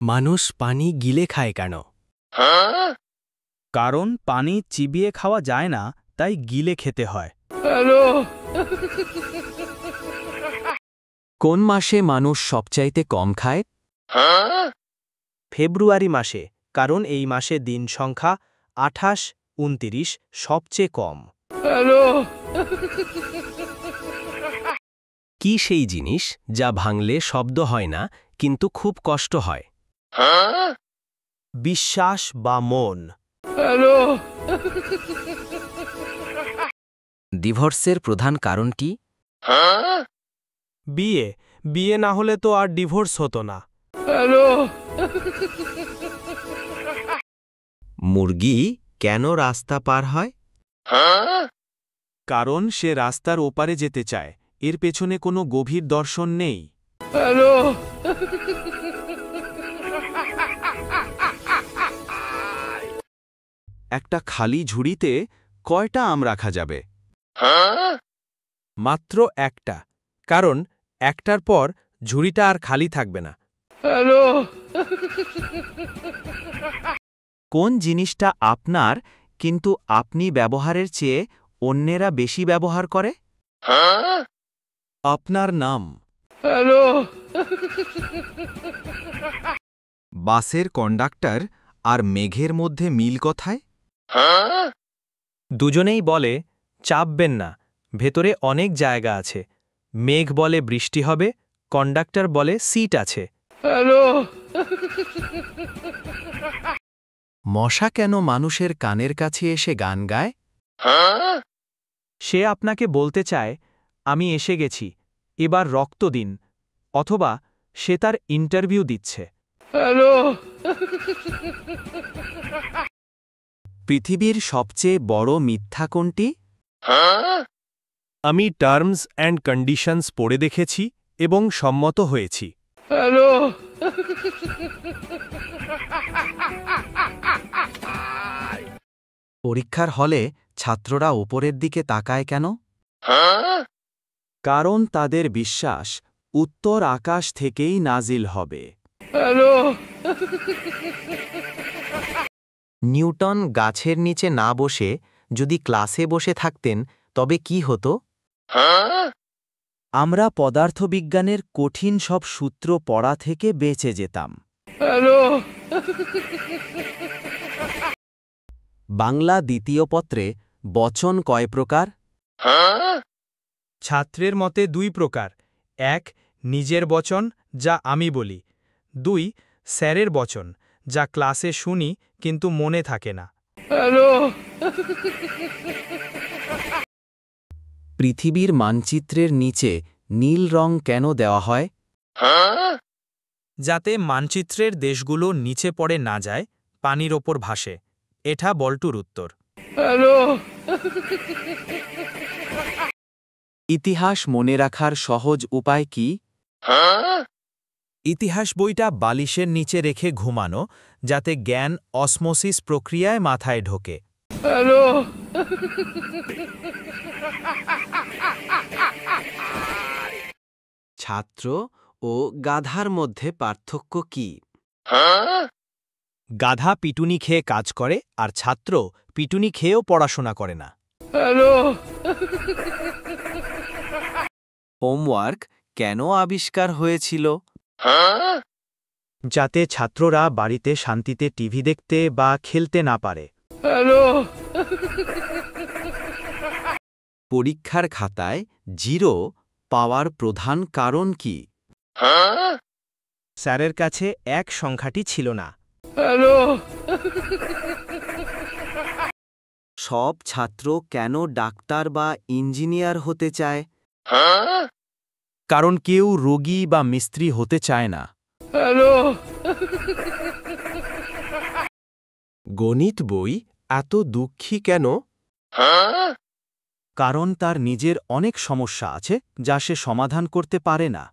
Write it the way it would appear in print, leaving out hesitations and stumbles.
মানুষ পানি গিলে খায় কেন? কারণ পানি চিবিয়ে খাওয়া যায় না, তাই গিলে খেতে হয়। কোন মাসে মানুষ সবচাইতে কম খায়? ফেব্রুয়ারি মাসে, কারণ এই মাসে দিন সংখ্যা 28, 29 সবচেয়ে কম। কি সেই জিনিস যা ভাঙলে শব্দ হয় না কিন্তু খুব কষ্ট হয়? বিশ্বাস বা মন। ডিভোর্সের প্রধান কারণ কি? বিয়ে বিয়ে না হলে তো আর ডিভোর্স হতো না। মুরগি কেন রাস্তা পার হয়? কারণ সে রাস্তার ওপারে যেতে চায়, এর পেছনে কোনো গভীর দর্শন নেই। একটা খালি ঝুড়িতে কয়টা আম রাখা যাবে? মাত্র একটা, কারণ একটার পর ঝুড়িটা আর খালি থাকবে না। কোন জিনিসটা আপনার কিন্তু আপনি ব্যবহারের চেয়ে অন্যেরা বেশি ব্যবহার করে? আপনার নাম। বাসের কন্ডাক্টর আর মেঘের মধ্যে মিল কোথায়? দুজনেই বলে চাপবেন না, ভেতরে অনেক জায়গা আছে। মেঘ বলে বৃষ্টি হবে, কন্ডাক্টর বলে সিট আছে। মশা কেন মানুষের কানের কাছে এসে গান গায়? সে আপনাকে বলতে চায়, আমি এসে গেছি, এবার রক্ত দিন, অথবা সে তার ইন্টারভিউ দিচ্ছে। পৃথিবীর সবচেয়ে বড় মিথ্যা কোনটি? আমি টার্মস অ্যান্ড কন্ডিশনস পড়ে দেখেছি এবং সম্মত হয়েছি। পরীক্ষার হলে ছাত্ররা উপরের দিকে তাকায় কেন? কারণ তাদের বিশ্বাস উত্তর আকাশ থেকেই নাজিল হবে। নিউটন গাছের নিচে না বসে যদি ক্লাসে বসে থাকতেন তবে কি হতো? আমরা পদার্থবিজ্ঞানের কঠিন সব সূত্র পড়া থেকে বেঁচে যেতাম। বাংলা দ্বিতীয় পত্রে বচন কয় প্রকার? ছাত্রের মতে 2 প্রকার। 1, নিজের বচন, যা আমি বলি। 2, স্যারের বচন, যা ক্লাসে শুনি কিন্তু মনে থাকে না। পৃথিবীর মানচিত্রের নিচে নীল রং কেন দেওয়া হয়? যাতে মানচিত্রের দেশগুলো নিচে পড়ে না যায়, পানির ওপর ভাসে। এটা বল্টুর উত্তর। ইতিহাস মনে রাখার সহজ উপায় কি? ইতিহাস বইটা বালিশের নিচে রেখে ঘুমানো, যাতে জ্ঞান অসমোসিস প্রক্রিয়ায় মাথায় ঢোকে। ছাত্র ও গাধার মধ্যে পার্থক্য কি? গাধা পিটুনি খেয়ে কাজ করে, আর ছাত্র পিটুনি খেয়েও পড়াশোনা করে না। হোমওয়ার্ক কেন আবিষ্কার হয়েছিল? যাতে ছাত্ররা বাড়িতে শান্তিতে টিভি দেখতে বা খেলতে না পারে। পরীক্ষার খাতায় 0 পাওয়ার প্রধান কারণ কি? স্যারের কাছে 1 সংখ্যাটি ছিল না। সব ছাত্র কেন ডাক্তার বা ইঞ্জিনিয়ার হতে চায়? কারণ কেউ রোগী বা মিস্ত্রি হতে চায় না। গণিত বই এত দুঃখী কেন? কারণ তার নিজের অনেক সমস্যা আছে যা সে সমাধান করতে পারে না।